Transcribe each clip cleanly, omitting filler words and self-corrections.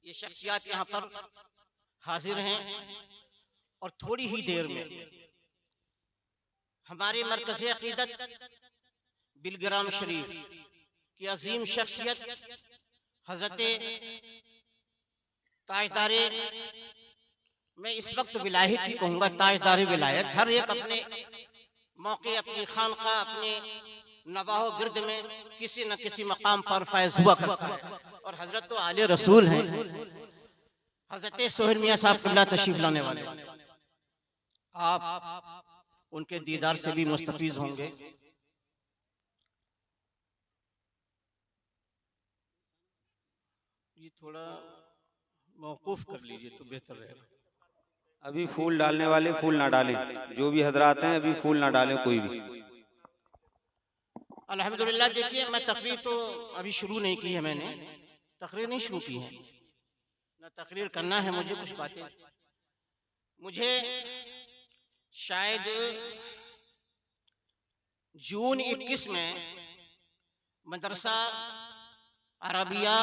ये शख्सियत यहाँ पर हाजिर हैं और थोड़ी ही देर में हमारे मरकज़ अक़ीदत बिलग्राम शरीफ की अजीम शख्सियत हज़रत ताजदारे, मैं इस वक्त विलायत ही कहूँगा, ताजदारे विलायत, हर एक अपने मौके, अपनी खानका, अपने नवाहो गिरद में किसी न किसी मकाम पर फैज हुआ करता है। और हजरत तो आले रसूल हैं, हजरत सोहेल मियाँ साहब क़िबला तशरीफ लाने वाले, आप उनके दीदार से भी मुस्तफीज होंगे। ये थोड़ा मौकूफ कर लीजिए तो बेहतर रहेगा। अभी फूल डालने वाले फूल ना डालें, जो भी हजरात हैं अभी फूल ना डालें कोई भी। अल्हम्दुलिल्लाह। देखिए, मैं तकरीर तो अभी शुरू नहीं की है, मैंने तकरीर नहीं शुरू की है, ना तकरीर करना है मुझे। कुछ बातें मुझे शायद जून 21 में मदरसा अरबिया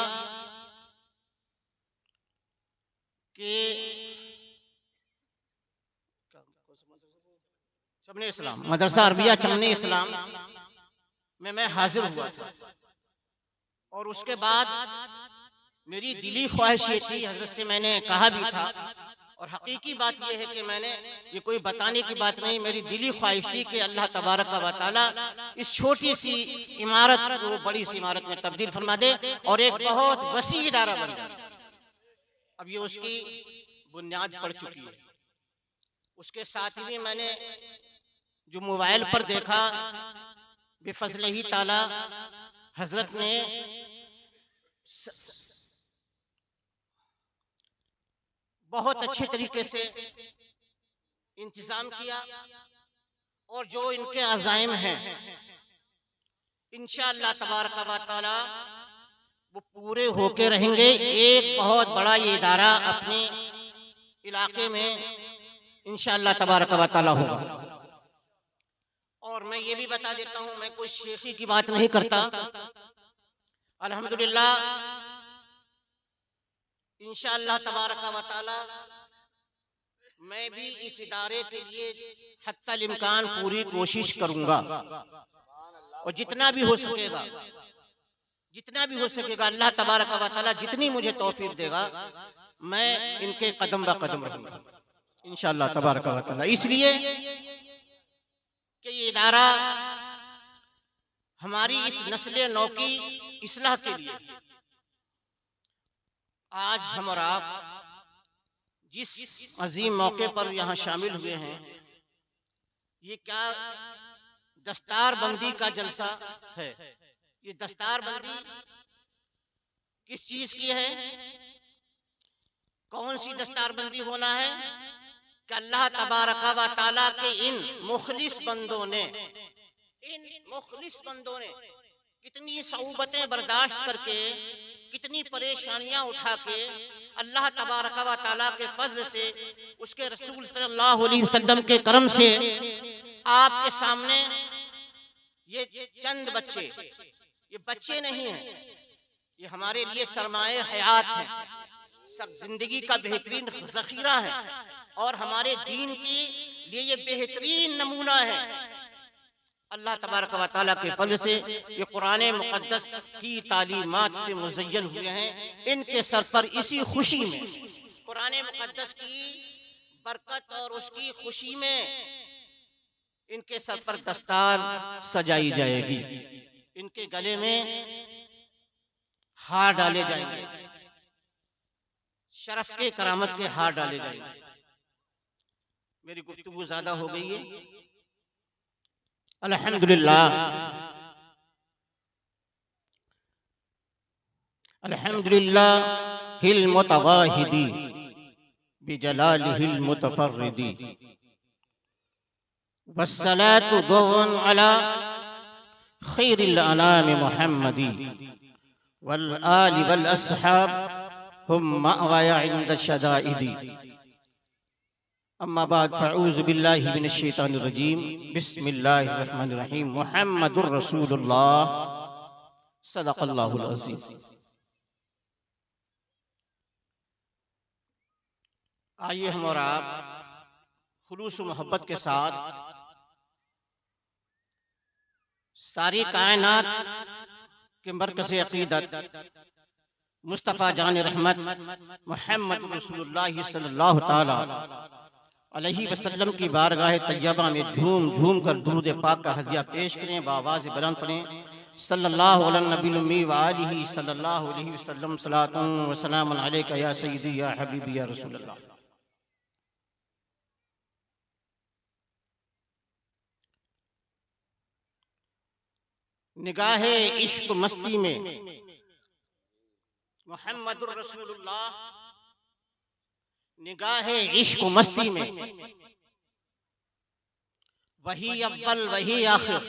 के चमने इस्लाम, मदरसा अरबिया चमने इस्लाम में मैं हाजिर हुआ था। और उसके बाद मेरी दिली ख्वाहिश ये थी, हजरत से मैंने कहा भी था, और हकीकी बात यह है कि मैंने, ये कोई बताने की बात नहीं, मेरी दिली ख्वाहिश थी कि अल्लाह तबारक व तआला इस छोटी सी इमारत को बड़ी सी इमारत में तब्दील फरमा दे और एक बहुत वसी इदारा बन जाए। अब ये उसकी बुनियाद पड़ चुकी है। उसके साथ ही मैंने जो मोबाइल पर देखा, बेफज़ल ताला हजरत ने बहुत अच्छे तरीके से इंतजाम किया, और जो इनके अज़ाइम हैं इंशाअल्लाह तबारक व तआला वो पूरे होके रहेंगे। एक बहुत बड़ा ये इदारा अपने इलाके में इंशाअल्लाह तबारक व तआला होगा। और मैं ये भी बता देता हूँ, मैं कोई शेखी की बात नहीं करता। अल्हम्दुलिल्लाह, इंशाअल्लाह तबारक व तआला मैं भी इस इदारे के लिए हत्तल इम्कान पूरी कोशिश करूंगा, और जितना भी हो सकेगा, जितना भी हो सकेगा, अल्लाह तबारक व तआला जितनी मुझे तौफीक देगा, मैं इनके कदम ब कदम रहूंगा इंशाअल्लाह तबारक व तआला। इसलिए कि ये इदारा हमारी इस नस्ल नौ की इस्लाह के लिए, आज हम और आप जिस अजीम मौके पर यहाँ शामिल हुए हैं, ये क्या दस्तार बंदी का जलसा है। ये दस्तार बंदी किस चीज की है, कौन सी दस्तार बंदी होना है कि अल्लाह तबारक व तआला के इन मुखलिस बंदों ने कितनी सऊबतें बर्दाश्त करके, कितनी परेशानियां उठा के अल्लाह तबारक व तआला के फजल से, उसके रसूल सल्लल्लाहु अलैहि वसल्लम के करम से आपके सामने ये चंद बच्चे, ये बच्चे नहीं हैं, ये हमारे लिए सरमाए हयात है, सब जिंदगी का बेहतरीन जखीरा है, और हमारे दीन के लिए ये बेहतरीन नमूना है। अल्लाह तबारक व तआला के फजल से ये कुरान मुक़द्दस की तालीमात से मुज़य्यन हुए हैं। इनके सर पर इसी खुशी में, कुरान मुक़द्दस की बरकत और उसकी खुशी में, इनके सर पर दस्तार सजाई जाएगी, इनके गले में हार डाले जाएंगे, शरफ के करामत के हार डाले जाएंगे। मेरी गुफ्तगू ज्यादा हो गई है। अल्हम्दुलिल्लाह, अल्हम्दुलिल्लाहिल मुतवाहिदी बिजलालिहिल मुतफर्रिदी, वस्सलातु दुवन अला खैरिल अनाम मुहम्मदी वल आलि वल अस्हाब हुम मअवाया इंद शदाइदी। अम्मा बाद फ़अऊज़ु बिल्लाहि मिनश शैतानिर रजीम, बिस्मिल्लाहिर रहमानिर रहीम, मुहम्मदुर रसूलुल्लाह सदक़ल्लाहुल अज़ीम। आइए हम और आप खुलूस मोहब्बत के साथ सारी कायनात के मरकज़ अक़ीदत मुस्तफ़ा जान रहमत मोहम्मद रसूलुल्लाह सल्लल्लाहु ताला अलैहि वसल्लम की बारगाह तैयबा में झूम झूम कर दुरूद पाक का हदिया पेश करें, बावाज़ बुलंद पढ़ें सल्लल्लाहु अलैहि नबी उम्मी व आलिहि सल्लल्लाहु अलैहि वसल्लम सलातुन व सलामुन अलैका या सय्यदी या हबीबी या रसूलल्लाह। निगाहे इश्क मस्ती में मुहम्मदुर रसूलुल्लाह, निगाहे इश्क मस्ती में वही अव्वल वही आखिर,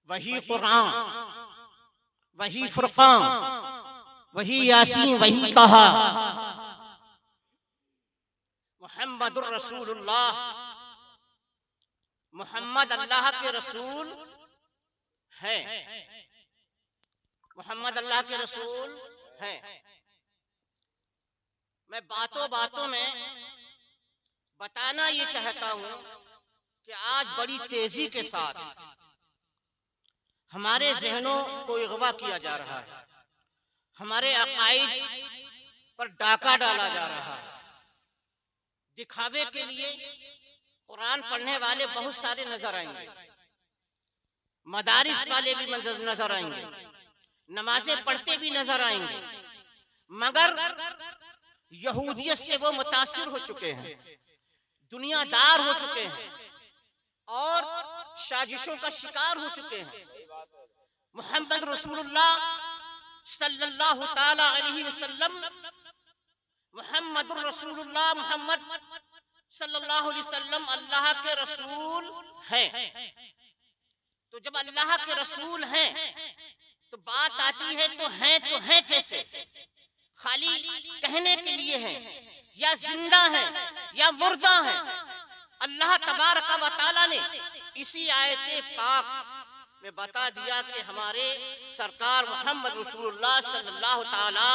वही कुरान वही फुरकान वही यासीन वही तहा। मुहम्मदुर रसूलुल्लाह, मोहम्मद अल्लाह के रसूल है, मोहम्मद अल्लाह के रसूल है। मैं बातों बातों में बताना ये चाहता हूं कि आज बड़ी तेजी के साथ हमारे जहनों को अगवा किया जा रहा है, हमारे अकाईद पर डाका डाला जा रहा है। दिखावे के लिए कुरान पढ़ने वाले बहुत सारे नजर आएंगे, मदारिस वाले भी नजर आएंगे, नमाजें पढ़ते भी नजर आएंगे, मगर यहूदियत से वो मुतासिर हो चुके हैं, दुनियादार हो चुके हैं और साजिशों का शिकार हो चुके हैं। मोहम्मद रसूलुल्लाह सल्लल्लाहु ताला अलैहि वसल्लम, मोहम्मदुर रसूलुल्लाह, मोहम्मद सल्लल्लाहु अलैहि वसल्लम अल्लाह के रसूल हैं। तो जब अल्लाह के रसूल हैं तो बात आती है तो हैं कैसे? खाली कहने के लिए हैं या जिंदा हैं या मुर्दा हैं? अल्लाह तबारक व तआला ने इसी आयत पाक में बता दिया कि हमारे सरकार मोहम्मद रसूलुल्लाह सल्लल्लाहु ताला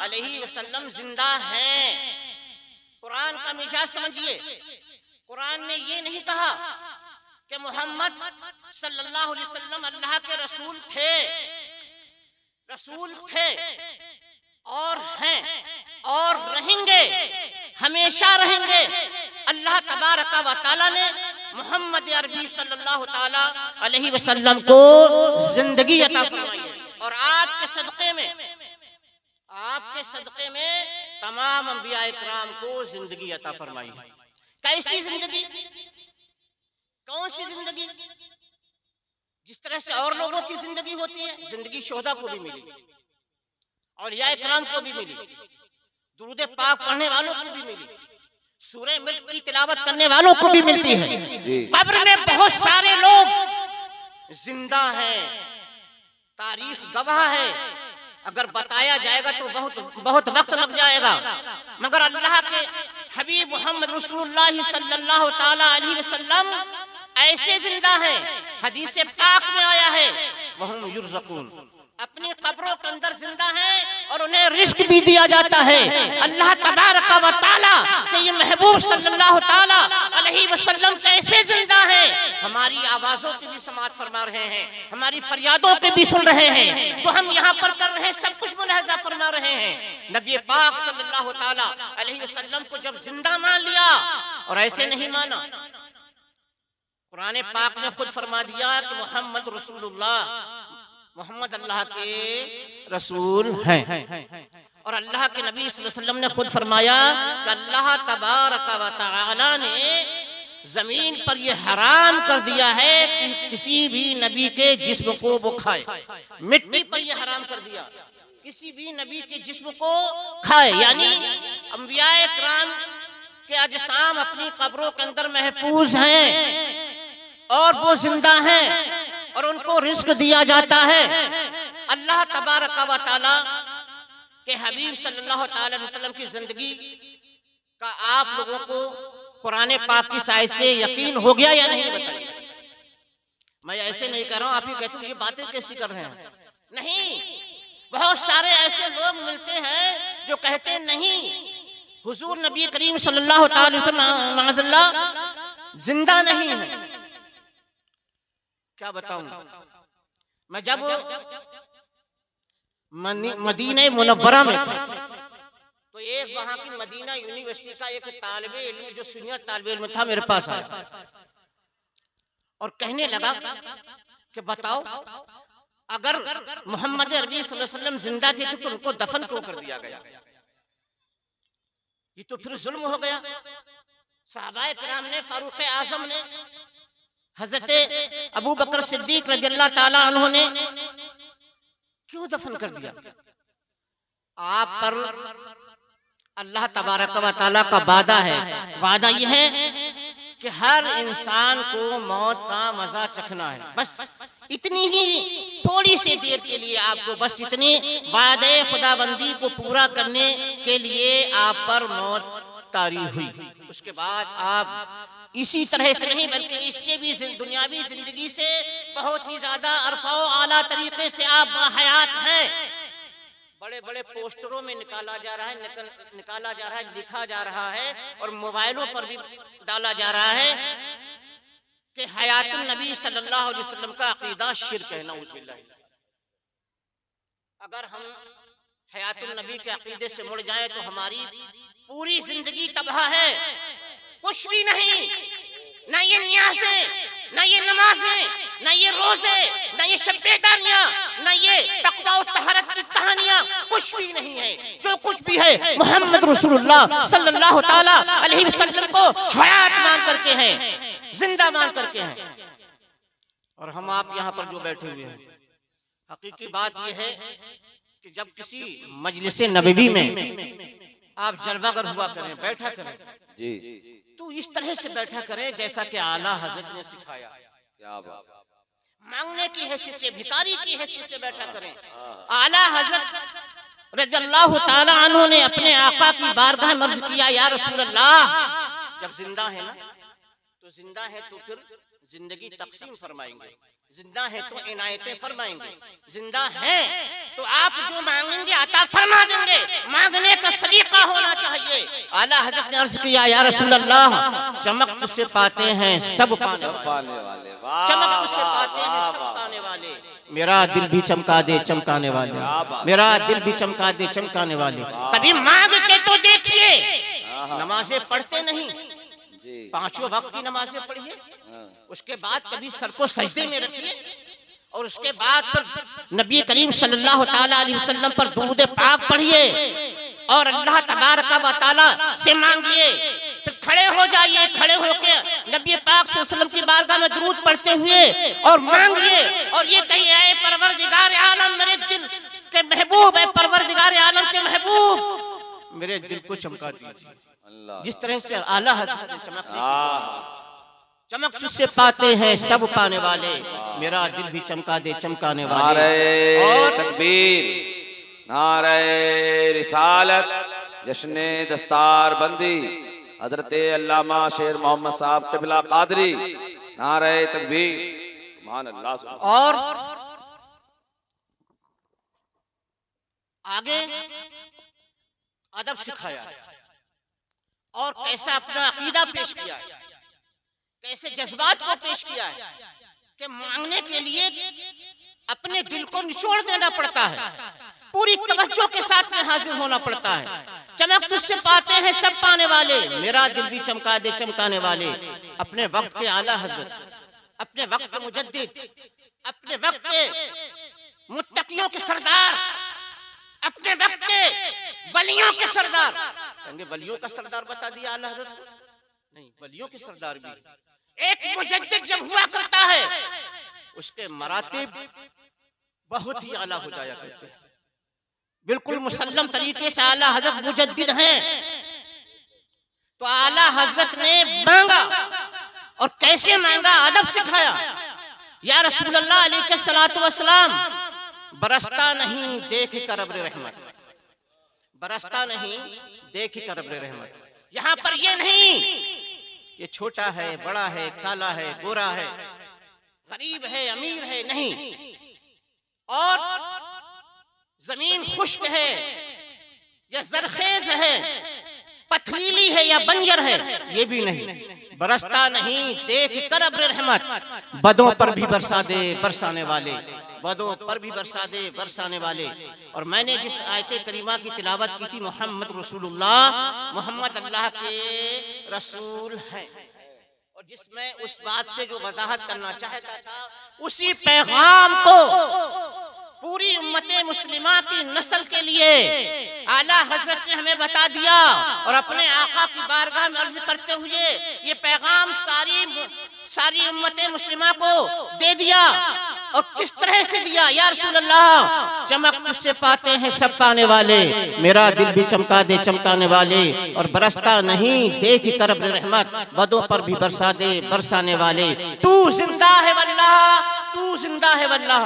अलैहि वसल्लम जिंदा हैं। कुरान का मिजाज समझिए, कुरान ने ये नहीं कहा कि मोहम्मद सल्लल्लाहु अलैहि वसल्लम अल्लाह के रसूल थे और हैं और रहेंगे, हमेशा रहेंगे। अल्लाह तबारक व तआला ने मोहम्मद अरबी सल्लल्लाहु ताला अलैहि वसल्लम को जिंदगी अता फरमाई है और आपके सदक़े में तमाम अंबिया इकराम को जिंदगी अता फरमाई है। कैसी जिंदगी? कौन सी जिंदगी? जिस तरह से और लोगों की जिंदगी होती है, जिंदगी शोहदा को भी मिली, औलिया इकराम को भी मिली, दुरूद पाक पढ़ने वालों को भी मिली, सूरह मुल्क की तिलावत करने वालों को भी मिलती है। कब्र में बहुत सारे लोग जिंदा हैं, तारीख गवाह है। अगर बताया जाएगा तो बहुत वक्त लग जाएगा, मगर अल्लाह के हबीब मोहम्मद रसूलुल्लाह सल्लल्लाहु ताला अलैहि वसल्लम ऐसे जिंदा हैं, हदीस पाक में आया है वहुम युरज़क़ून, अपनी कब्रों के अंदर जिंदा हैं और उन्हें रिस्क भी दिया जाता है। अल्लाह तबारक व तआला के ये महबूब सल्लल्लाहु ताला अलैहि वसल्लम कैसे जिंदा हैं, हमारी आवाजों की भी समाअत फरमा रहे हैं, हमारी फरियादों के भी सुन रहे हैं, जो हम यहाँ पर कर रहे हैं सब कुछ मुलाहिजा फरमा रहे हैं। नबी पाक सल्लल्लाहु ताला अलैहि वसल्लम को जब जिंदा मान लिया और ऐसे नहीं माना, कुरान पाक ने खुद फरमा दिया कि मोहम्मद रसूलुल्लाह, मोहम्मद अल्लाह के रसूल हैं। और अल्लाह के नबी सल्लल्लाहु अलैहि वसल्लम ने खुद फरमाया कि अल्लाह तबारक व तआला ने जमीन पर यह हराम कर दिया है कि किसी भी नबी के जिस्म को वो खाए। मिट्टी पर यह हराम कर दिया किसी भी नबी के जिस्म को खाए, यानी अंबिया इकराम के अजसाम अपनी कब्रों के अंदर महफूज हैं और वो जिंदा हैं और उनको रिस्क दिया जाता है। अल्लाह तबारक व तआला के हबीब सल्लल्लाहु अलैहि वसल्लम की जिंदगी का आप लोगों को कुरान पाक की आयत से यकीन हो गया या नहीं? बताइए। मैं ऐसे नहीं कर रहा हूँ, आप ही कहते हो ये बातें कैसी कर रहे हैं। नहीं, बहुत सारे ऐसे लोग मिलते हैं जो कहते नहीं हुजूर नबी करीम सल्लल्लाहु अलैहि वसल्लम माज़अल्लाह जिंदा नहीं है। क्या बताऊं, मैं जब मदीने मुनव्वरा में था तो एक वहां की मदीना यूनिवर्सिटी का एक तालिबे इल्म जो सीनियर तालिबे इल्म था मेरे पास आया और कहने लगा कि बताओ अगर मोहम्मद अरबी सल्लल्लाहु अलैहि वसल्लम जिंदा थे तो उनको दफन क्यों कर दिया गया? ये तो फिर जुल्म हो गया। सहाबाए किराम ने, फारूक आजम ने, हजरत अबू बकर सिद्दीक रज़ियल्लाहु ताला अन्हु ने क्यों दफन कर दिया? आप पर अल्लाह तबारक व तआला का वादा है। वादा यह है कि हर इंसान को मौत का मजा चखना है। बस इतनी ही थोड़ी सी देर के लिए आपको, बस इतनी वादे खुदाबंदी को पूरा करने के लिए आप पर मौत तारी हुई। उसके बाद आप इसी तरह से नहीं बल्कि इससे भी दुनियावी जिंदगी से बहुत ही ज्यादा अरफा आला तरीके से आप हयात हैं। बड़े बड़े पोस्टरों में निकाला जा रहा है, लिखा जा रहा है और मोबाइलों पर भी डाला जा रहा है कि हयातुन नबी सल्लल्लाहु अलैहि वसल्लम का अकीदा शिर्क है। नऊज़ बिल्लाह। अगर हम हयातुन नबी के अकीदे से मुड़ जाए तो हमारी पूरी जिंदगी तबाह है। कुछ भी नहीं, ना ये न्याज़े, ना ये नमाजें, ना ये रोजे, ना ये शब्बेदारियां, ना ये तक़वा और तहरत की कहानियां, कुछ भी नहीं है। जो कुछ भी है मोहम्मद रसूलुल्लाह सल्लल्लाहु ताला अलैहि वसल्लम को हयात मान करके हैं, जिंदा मान करके हैं। और हम आप यहाँ पर जो बैठे हुए हैं, हकीकी बात यह है कि जब किसी मजलिस नबवी में आप जलवागर हुआ करें, बैठा करें जी, तो इस तरह से बैठा करें जैसा कि आला हजरत ने सिखाया। क्या बात। मांगने की हैसियत से, भिखारी की हैसियत से बैठा करें। आला हजरत रज़ियल्लाहु ताला अन्हु ने अपने आका की बारगाह में अर्ज किया, या रसूल अल्लाह, जब जिंदा है ना तो जिंदा है तो फिर जिंदगी तकसीम फरमाएंगे, जिंदा है तो इनायतें फरमाएंगे, जिंदा है तो आप जो मांगेंगे अता फरमा देंगे। मांगने का सलीका होना चाहिए। आला हज़रत ने अर्ज किया, या रसूल अल्लाह, चमक तुझसे पाते हैं सब पाने वाले, चमक तुझसे पाते हैं सब पाने वाले, मेरा दिल भी चमका दे चमकाने वाले, मेरा दिल भी चमका दे चमकाने वाले। कभी मांग के तो देखिए। नमाजें पढ़ते नहीं, पांचों वक्त की नमाजें पढ़िए, उसके बाद कभी सर को सजदे में रखिए और उसके बाद पर नबी करीम सल्लल्लाहु ताला अलैहि वसल्लम पर दुरूद पाक पढ़िए और अल्लाह तबारक व तआला से मांगिए। फिर खड़े हो जाइए, खड़े होकर नबी पाक सल्लल्लाहु अलैहि वसल्लम की बारगाह में दुरूद पढ़ते हुए और मांगिए और ये कहिए, ऐ परवरदिगार आलम, मेरे दिल के महबूब, ऐ परवरदिगार आलम के महबूब, मेरे दिल को चमका दीजिए। जिस तरह से आला हज़रत ने चमक तुझसे पाते हैं सब पाने वाले, मेरा दिल भी चमका दे चमकाने वाले। और तकबीर, नारे रिसालत, जश्ने दस्तार बंदी, हजरत अल्लामा शेर मोहम्मद साहब क़िबला क़ादरी, नारे तकबीर, सुभान अल्लाह। और आगे अदब सिखाया और कैसा अपना अकीदा पेश किया है, कैसे जज्बात को पेश किया है कि मांगने के लिए अपने दिल को निचोड़ देना पड़ता है, पूरी तवज्जो के साथ में हाजिर होना पड़ता है। चमक तुझसे पाते हैं सब पाने वाले, मेरा दिल भी चमका दे चमकाने वाले। अपने वक्त के आला हजरत, अपने वक्त के मुजद्दिद, अपने वक्त के मुत्तकियों के सरदार, अपने वक्त के वलियों के सरदार। कहेंगे वलियों का सरदार बता दिया आला हजरत को? नहीं, वलियों के सरदार भी। एक मुजद्दिद जब हुआ करता है उसके मरातिब बहुत ही आला हो जाया करते हैं, बिल्कुल मुसल्लम तरीके से आला हजरत मुजद्दिद हैं। तो आला हजरत ने मांगा और कैसे मांगा, अदब सिखाया। या रसूल अल्लाह अलैहि सलातो वस्सलाम, बरसता नहीं देख कर अब्र रहमत, बरसता नहीं देख कर अब्र रहमत। यहाँ पर ये नहीं ये छोटा है, बड़ा है, काला है, गोरा है, गरीब है, अमीर है, नहीं। और जमीन खुश्क है या जरखेज है पथरीली है या बंजर है, ये भी नहीं। बरसता नहीं देख कर अब्र रहमत, बदों पर भी बरसा दे बरसाने वाले, बदों पर भी बरसा दे बरसाने वाले। और मैंने जिस आयत करीमा की तिलावत की थी, मोहम्मद रसूलुल्लाह, मोहम्मद अल्लाह के रसूल हैं, और जिसमें उस बात से जो वजाहत करना चाहता था, उसी पैगाम को पूरी उम्मते मुस्लिमा की नस्ल के लिए आला हजरत ने हमें बता दिया, और अपने आका की बारगाह में अर्ज करते हुए ये पैगाम सारी उम्मते मुस्लिमा को दे दिया। और किस तरह से दिया? या रसूल अल्लाह, चमक तुझसे पाते हैं सब पाने वाले, मेरा दिल भी चमका दे चमकाने वाले, और बरसता नहीं देख कर अब्र रहमत, बदों पर भी बरसा दे बरसाने वाले। तू जिंदा है वल्लाह, तू जिंदा है वल्लाह,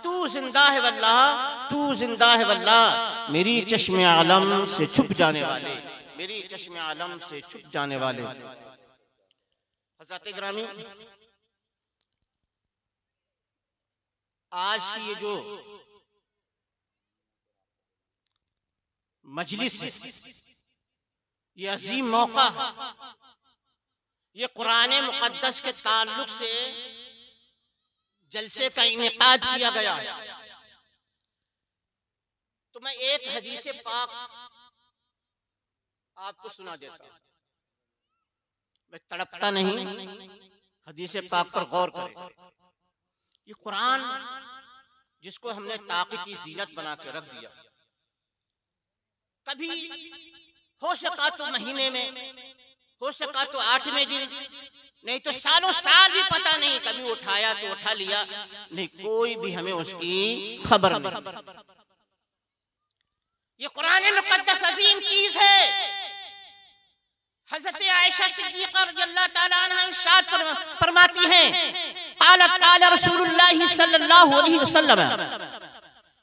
तू जिंदा है वल्लाह, तू जिंदा है वल्लाह, मेरी चश्मे आलम से छुप जाने वाले, मेरी चश्मे आलम से छुप जाने वाले। हज़रत ग्रामी, आज की ये जो मजलिस है, ये अजीम मौका है, ये कुरान मुक़द्दस के ताल्लुक से जलसे का इनेकाद किया गया है। तो मैं एक हदीस पाक आपको सुना देता हूं, मैं तड़पता नहीं, हदीस पाक पर गौर करें। ये कुरान जिसको हमने ताक़ी की जीनत बना के रख दिया, कभी हो सका तो महीने में, हो सका तो 8वें दिन, नहीं तो सालों साल भी पता नहीं, कभी उठाया तो उठा लिया, नहीं कोई भी हमें उसकी खबर नहीं। ये कुरान मुक़द्दस अजीम चीज है। हज़रत आयशा सिद्दीक़ा रज़ियल्लाहु ताला अन्हा इरशाद फरमाती हैं, क़ालत क़ाल रसूलुल्लाह सल्लल्लाहु अलैहि वसल्लम,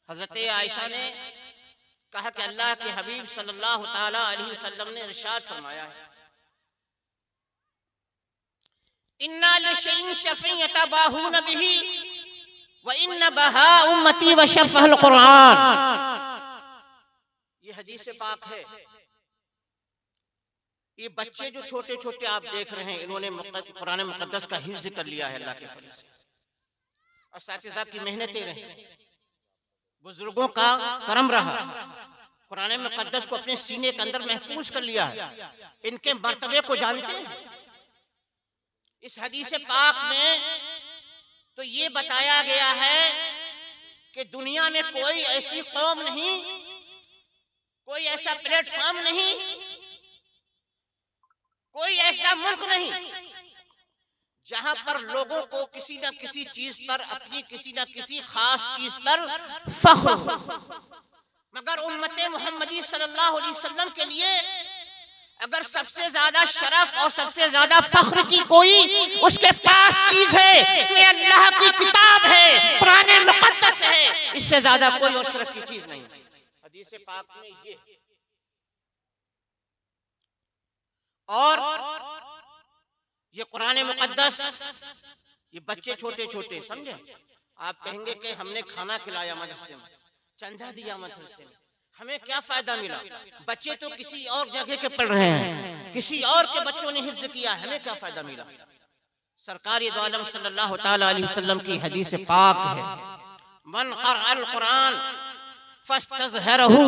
हज़रत आयशा ने कहा कि अल्लाह के हबीब सल्लल्लाहु ताला अलैहि वसल्लम ने इरशाद फरमाया है, इन्ना लिशैइन शरफ़न यतबाहून बिही व इन्न बहा उम्मती व शरफ़ुल कुरान। ये हदीस पाक है। ये बच्चे जो छोटे छोटे आप देख रहे हैं, इन्होंने कुरान मुक़द्दस का हिफ्ज़ कर लिया है अल्लाह के फजल से, और साथ की मेहनतें रही, बुजुर्गों का करम रहा, कुरान मुक़द्दस को अपने सीने के अंदर महफूज कर लिया है। इनके मर्तबे को जानते हैं। इस हदीस पाक में तो ये बताया गया है कि दुनिया में कोई ऐसी कौम नहीं, कोई ऐसा प्लेटफॉर्म नहीं, कोई ऐसा मुल्क नहीं जहां पर लोगों को किसी न किसी चीज पर, अपनी किसी न किसी खास चीज पर फख्र हो। मगर उम्मते मुहम्मदी सल्लल्लाहु अलैहि वसल्लम के लिए अगर सबसे ज्यादा शरफ और सबसे ज्यादा फख्र की कोई उसके पास चीज है तो ये अल्लाह की किताब है, कुरान मुक़द्दस है। इससे ज्यादा कोई और शरफ की चीज नहीं। हदीस पाक में ये, और ये कुरान मुक़द्दस, ये बच्चे छोटे छोटे, समझे? आप कहेंगे कि हमने खाना खिलाया मदरसे में, चंदा दिया मदरसे में, हमें क्या फायदा मिला? बच्चे तो किसी और जगह के पढ़ रहे हैं, किसी और के बच्चों ने हिफ्ज़ किया, हमें क्या फायदा मिला? सरकार दो आलम सल्लल्लाहु ताला अलैहि वसल्लम की हदीस पाक है, मन क़रअल कुरान फस्तज़हरहु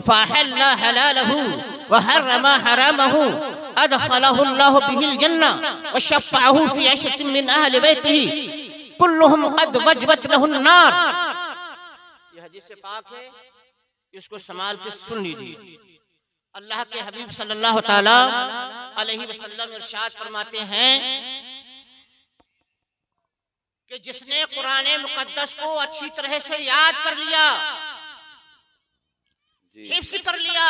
फहल्ला हलालहु व हर्रमा हरामहु अदखलहु अल्लाहु बिहिल जन्नह व शफ़अहु फी अशरतिन मिन अहलि बैतिही कुल्लुहुम क़द वजबत लहुन नार। ये हदीस पाक है, इसको संभाल के सुन लीजिए। अल्लाह के हबीब सल्लल्लाहु ताला अलैहि वसल्लम इरशाद फरमाते हैं कि जिसने कुरान मुक़द्दस को अच्छी तरह से याद कर लिया, हिफ्ज़ कर लिया,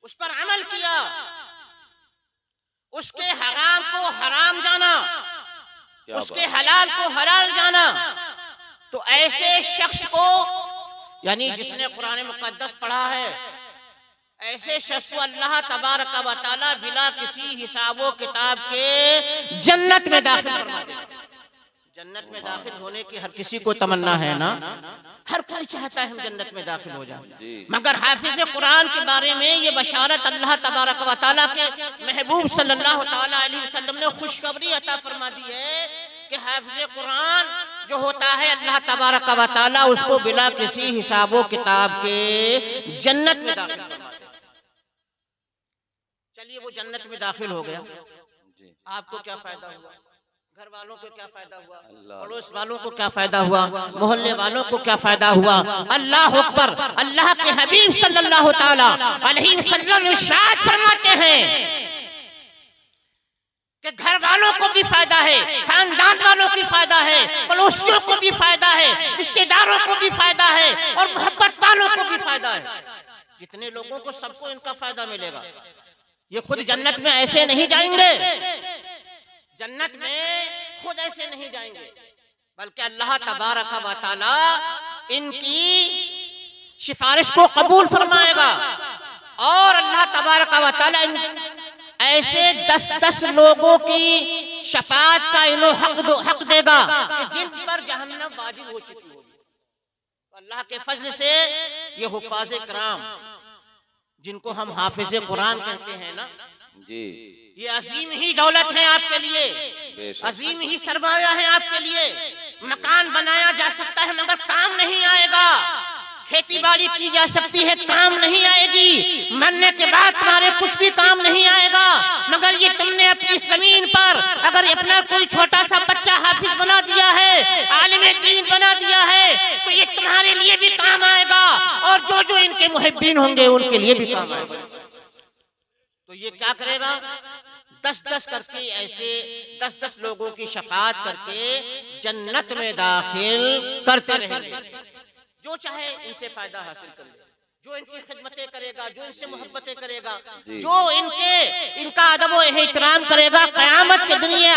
उस पर अमल किया, उसके हराम को हराम जाना, उसके हलाल को हलाल जाना, तो ऐसे शख्स को, यानी जिसने कुरान मुक़द्दस पढ़ा है, ऐसे शख्स को अल्लाह तबारक व तआला बिना किसी हिसाबो किताब के जन्नत में दाखिल फरमा देगा। जन्नत में दाखिल होने की हर किसी को तमन्ना है ना, हर कोई चाहता है हम जन्नत में दाखिल हो जाए। मगर हाफिज कुरान के बारे में ये बशारत अल्लाह तबारक व तआला के महबूब सल्लल्लाहु तआला अलैहि वसल्लम ने खुशखबरी अता फरमा दी है कि हाफिज कुरान जो होता है अल्लाह तबारक व तआला उसको बिना किसी हिसाबो किताब के जन्नत में दाखिल फरमा दे। चलिए वो जन्नत में दाखिल हो गया, आपको क्या फायदा हुआ, घर वालों को क्या फायदा हुआ, पड़ोस वालों को क्या फायदा हुआ, मोहल्ले वालों को क्या फायदा हुआ। अल्लाह अकबर। अल्लाह के हबीब सल्लल्लाहु तआला अलैहि वसल्लम इरशाद फरमाते हैं कि घर वालों को भी फायदा है, खानदान वालों की फायदा है, पड़ोसियों को भी फायदा है, रिश्तेदारों को भी फायदा है और मोहब्बत वालों को भी फायदा है। जितने लोगों को सबको इनका फायदा मिलेगा। ये खुद जन्नत में ऐसे नहीं जाएंगे, जन्नत में खुद ऐसे नहीं जाएंगे, बल्कि अल्लाह तबारक व तआला इनकी सिफारिश को कबूल फरमाएगा और अल्लाह तबारक व तआला ऐसे 10-10 लोगों की शफाअत का इन्हें हक देगा कि जिन पर जहन्नम वाजिब हो चुकी होगी। अल्लाह के फजल से ये हुफ्फाज़ किराम जिनको हम हाफिज कुरान कहते हैं ना जी, ये अजीम ही दौलत है आपके लिए, अजीम ही सरमाया है आपके लिए। मकान बनाया जा सकता है मगर काम नहीं आएगा, खेती बाड़ी की जा सकती है काम नहीं आएगी, मरने के बाद तुम्हारे कुछ भी काम नहीं आएगा। मगर ये तुमने अपनी जमीन पर अगर अपना कोई छोटा सा बच्चा हाफिज बना दिया है, आलिम दीन बना दिया है, तो ये तुम्हारे लिए भी काम आएगा और जो जो इनके मुहिब्बीन होंगे उनके लिए भी काम आएगा। तो ये क्या करेगा, 10-10 करके ऐसे 10-10 लोगों की शफाअत करके जन्नत में दाखिल करते रहेंगे। जो चाहे इनसे फायदा हासिल कर ले, जो इनकी खिदमतें करेगा, जो इनसे मोहब्बतें करेगा, जो इनका अदब व एहतराम करेगा, कयामत के दिन ये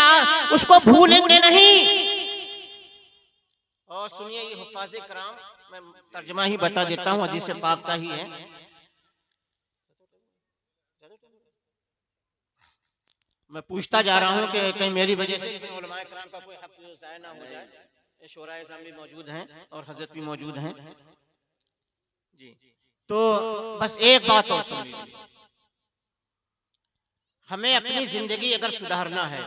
उसको भूलेंगे नहीं। और सुनिए ये हुफ्फाज़े किराम, मैं तर्जुमा ही बता देता हूँ, हदीस पाक का ही है। मैं पूछता जा रहा हूँ कि कहीं मेरी वजह से उलमाए किराम का कोई हक ज़ाया ना हो जाए। शोराए इज़ाम भी मौजूद हैं और हजरत भी मौजूद हैं जी। तो बस एक बात और सुन लीजिए, हमें अपनी जिंदगी अगर सुधारना है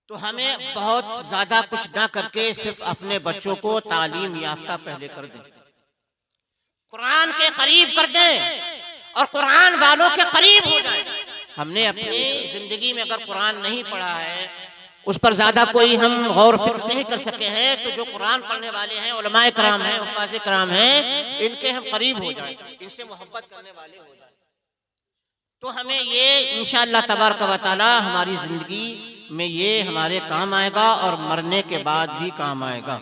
तो हमें बहुत ज्यादा कुछ ना करके सिर्फ अपने बच्चों को तालीम याफ्ता पहले कर दें, कुरान के करीब कर दें और कुरान वालों के करीब हो जाए। हमने अपनी जिंदगी में अगर कुरान नहीं पढ़ा है, उस पर ज्यादा कोई हम गौर फिक्र नहीं कर सके हैं, तो जो कुरान पढ़ने वाले हैं, उलमाए किराम हैं, हुफ्फाज़े किराम हैं, इनके हम करीब हो जाए, इनसे मोहब्बत करने वाले हो जाए, तो हमें ये इंशाअल्लाह तबारक व तआला हमारी जिंदगी में ये हमारे काम आएगा और मरने के बाद भी काम आएगा।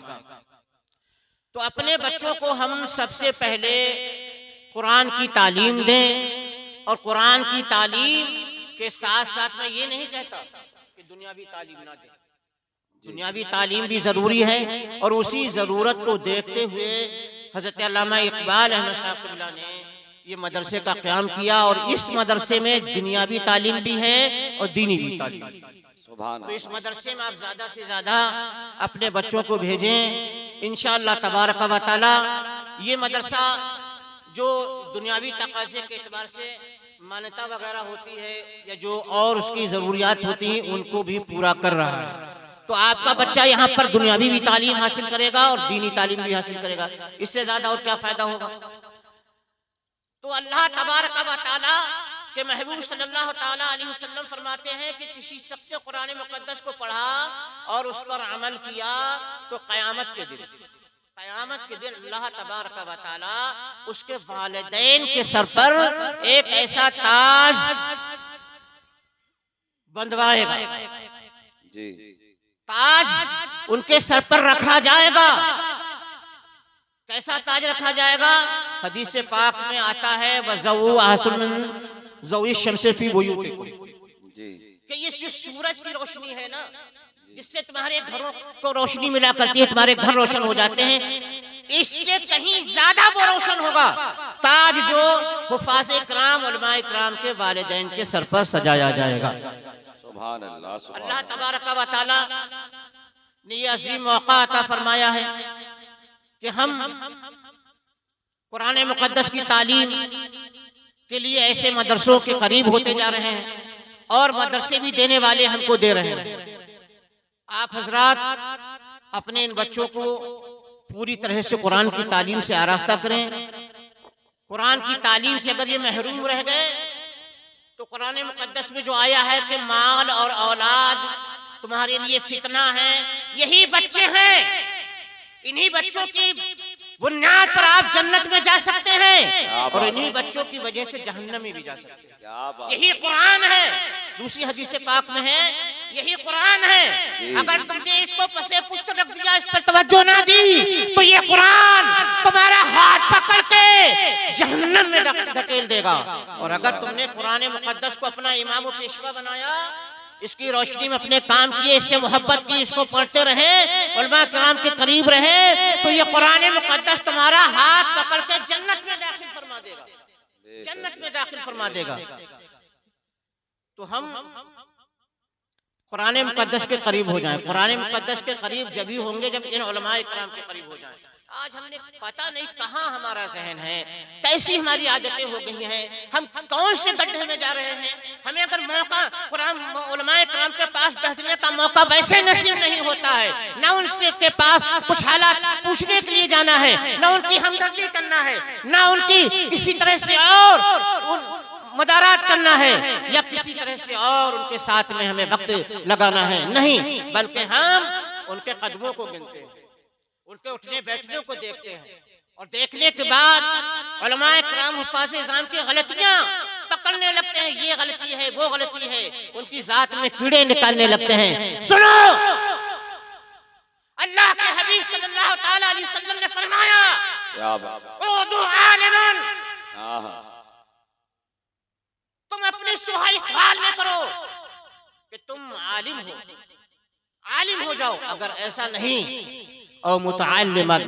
तो अपने बच्चों को हम सबसे पहले कुरान की तालीम दें और कुरान की तालीम के साथ साथ मैं ये नहीं कहता कि दुनियावी तालीम ना दें, दुनियावी तालीम भी जरूरी है और उसी जरूरत को देखते हुए हजरत अल्लामा इकबाल अहमद साहब ने ये मदरसे का क़याम किया और इस मदरसे में दुनियावी तालीम भी है और दीनी भी तालीम। तो इस मदरसे में आप ज्यादा से ज्यादा अपने बच्चों को भेजें इंशाअल्लाह तबारक व तआला। ये मदरसा जो दुनियावी तकाज़े के एतबार से मान्यता वगैरह होती है या जो और उसकी जरूरियात होती हैं उनको भी पूरा कर रहा है। तो आपका बच्चा यहाँ पर दुनियावी भी तालीम हासिल करेगा और दीनी तालीम भी हासिल करेगा, इससे ज्यादा और क्या फायदा होगा। तो अल्लाह तबारक व तआला के महबूब सल्लल्लाहु तआला अलैहि वसल्लम फरमाते हैं कि किसी शख्स ने कुरान मुक़द्दस को पढ़ा और उस पर अमल किया तो क़यामत के दिन अल्लाह तबारक व तआला उसके वालिदैन के सर पर एक ऐसा ताज बंधवाएगा जी, ताज उनके सर पर रखा जाएगा। कैसा ताज रखा जाएगा? हदीस पाक में आता है वज़ऊ आसुन ज़ौई शम्स फी बुयूतिकुम जी, कि ये जो सूरज की रोशनी है ना, जिससे तुम्हारे घरों को रोशनी मिला करती है, तुम्हारे घर रोशन हो जाते हैं, इससे कहीं ज्यादा वो रोशन होगा ताज जो हुफ्फाज़े किराम उलमाए किराम के वालिदैन के सर पर सजाया जाएगा। सुभान अल्लाह, सुभान अल्लाह अल्लाह। तबारक व तआला ने ये अजीम मौका अता फरमाया है कि हम कुरान मुकद्दस की तालीम के लिए ऐसे मदरसों के करीब होते जा रहे हैं और मदरसे भी देने वाले हमको दे रहे हैं। आप हजरात अपने इन बच्चों को पूरी तरह से कुरान की तालीम से आरास्ता करें। कुरान की तालीम से अगर ये महरूम रह गए तो कुरान मुकद्दस में जो आया है कि माल और औलाद तुम्हारे लिए फितना है, यही बच्चे हैं, इन्हीं बच्चों की बुनियाद पर आप जन्नत में जा सकते हैं और इन्हीं बच्चों की वजह से जहन्नम में भी जा सकते हैं। क्या बात। यही कुरान है। दूसरी हदीस पाक में है यही कुरान है। अगर तुमने इसको पसे पुष्ट रख दिया, इस पर तवज्जो ना दी, तो ये कुरान तुम्हारा हाथ पकड़ के जहन्नम में धकेल देगा। और अगर तुमने कुरान मुकद्दस को अपना इमाम व पेशवा बनाया, इसकी रोशनी में अपने काम किए, इससे मोहब्बत की, इसको पढ़ते रहे, उलमा किराम के करीब रहे, तो ये कुरान मुकद्दस तुम्हारा हाथ पकड़ के जन्नत में दाखिल फरमा देगा, जन्नत में दाखिल फरमा देगा। तो हम कुरान मुकद्दस के करीब हो जाएं। कुरान मुकद्दस के करीब जब ही होंगे जब इन उलमा किराम के करीब हो जाएं। आज हमने पता नहीं कहाँ हमारा जहन है, कैसी हमारी आदतें हो गई हैं, हम कौन से गड्ढे में जा रहे हैं। हमें अगर मौका कुरान उलमाए किराम के पास बैठने का मौका वैसे नसीब नहीं होता है, ना उनसे के पास कुछ हालात पूछने के लिए जाना है, ना उनकी हमदर्दी करना है, ना उनकी किसी तरह से और मदारात करना है या किसी तरह से और उनके साथ में हमें वक्त लगाना है, नहीं, बल्कि हम उनके कदमों को गिनते हैं, उनके उठने बैठने को देखते हैं और देखने के बाद उलमाए किराम हुफ़ाज़े इज़ाम की गलतियां पकड़ने लगते हैं। ये गलती है, वो गलती है, उनकी जात में कीड़े निकालने लगते हैं। सुनो, अल्लाह के हबीब सल्लल्लाहु तआला अलैहि वसल्लम ने फरमाया, क्या बात। उदु आलिमन, हाँ, तुम अपनी सुबह इस हाल में करो कि तुम आलिम हो, आलिम हो जाओ। अगर ऐसा नहीं, और मुतअल्लिमन,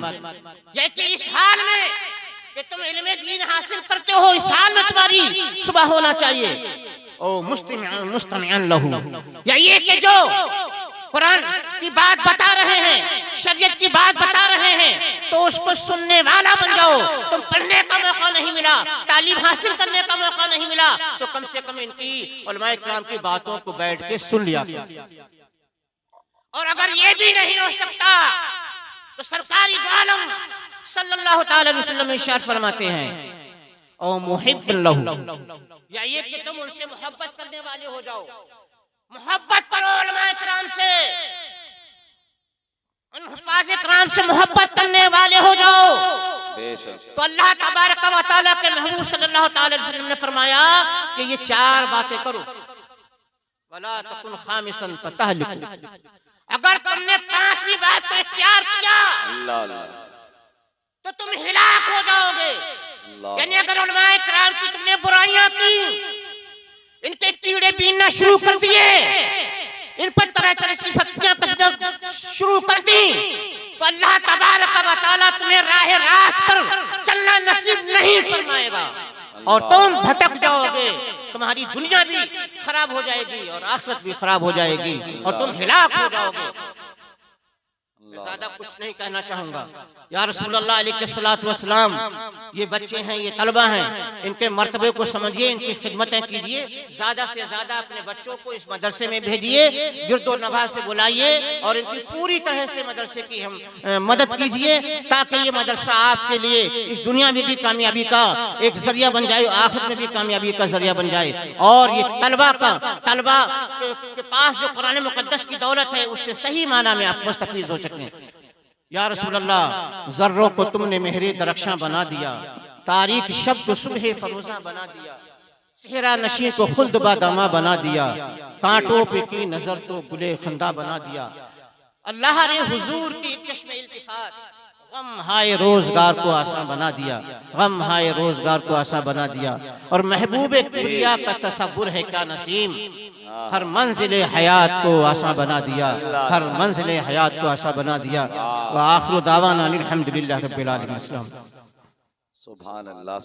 ये कि इस हाल में कि तुम इल्म दीन हासिल करते हो, इस हाल में तुम्हारी सुबह होना चाहिए। ओ मुस्तमिअन लहू, या ये कि जो कुरान की बात बता रहे हैं, शरीयत की बात बता रहे हैं, तो उसको सुनने वाला बन जाओ। तुम पढ़ने का मौका नहीं मिला, तालीम हासिल करने का मौका नहीं मिला, तो कम से कम इनकी उलमाए किराम की बातों को बैठ के सुन लिया। और अगर ये भी नहीं हो सकता तो सरकारी आलम सल्लल्लाहु तआला अलैहि वसल्लम इरशाद फरमाते हैं, ओ मुहिब्बन लहू, या ये कि तुम उनसे मोहब्बत करने वाले हो जाओ। मोहब्बत करो उलमाए किराम से, उन हुफ़ाज़े किराम से मोहब्बत करने वाले हो जाओ। तो अल्लाह तबारक व तआला के महबूब सल्लल्लाहु तआला अलैहि वसल्लम ने फरमाया कि ये चार बातें करो। वला तकुन खामिसन फतहलिकू, अगर तुमने पांचवी बात को इख्तियार किया तो तुम हिलाक हो जाओगे। यानी अगर उलमाए किराम की तुमने बुराइयां की, इनके कीड़े बीनना शुरू कर दिए, इन पर तरह तरह की फतियां कसना शुरू कर दी, तो अल्लाह तबारक व तआला तुम्हें राह रास्त पर चलना नसीब नहीं फरमाएगा और तुम भटक जाओगे। तुम्हारी दुनिया भी खराब हो जाएगी और आखिरत भी खराब हो जाएगी और तुम हिलाक हो जाओगे। मैं ज्यादा कुछ नहीं कहना चाहूंगा। या रसूलुल्लाह अलैहिस्सलातु वस्सलाम, ये बच्चे हैं, ये तलबा हैं, इनके मर्तबे को समझिए, इनकी खिदमतें कीजिए, ज्यादा से ज्यादा अपने बच्चों को इस मदरसे में भेजिए, गिरदो नवाह से बुलाइए और इनकी पूरी तरह से मदरसे की हम मदद कीजिए, ताकि ये मदरसा आपके लिए इस दुनिया में भी कामयाबी का एक जरिया बन जाए, आखिरत में भी कामयाबी का जरिया बन जाए और ये तलबा के पास जो कुरान मुकद्दस की दौलत है उससे सही माना में आप मुस्तफीज हो सकें। या रसूलल्लाह, जर्रों को तुमने मेहरे दरख्शां बना दिया, तारीख शब को सुबह फरोजा बना दिया, सेहरा नशी को खुल्द बादमा बना दिया, कांटों पे की नजर तो गुले खंदा बना दिया। अल्लाह ने हुजूर की चश्मे इल्तिफात, गम हाय रोजगार को आसान बना दिया, गम हाय रोजगार को आसान बना दिया। और महबूब किबरिया का तसव्वुर है क्या नसीम, हर मंजिले हयात को आसान बना दिया, हर मंजिले हयात को आसान बना दिया। व आखिरु दावाना अनिल हम्दुलिल्लाहि रब्बिल आलमीन। सुभान अल्लाह।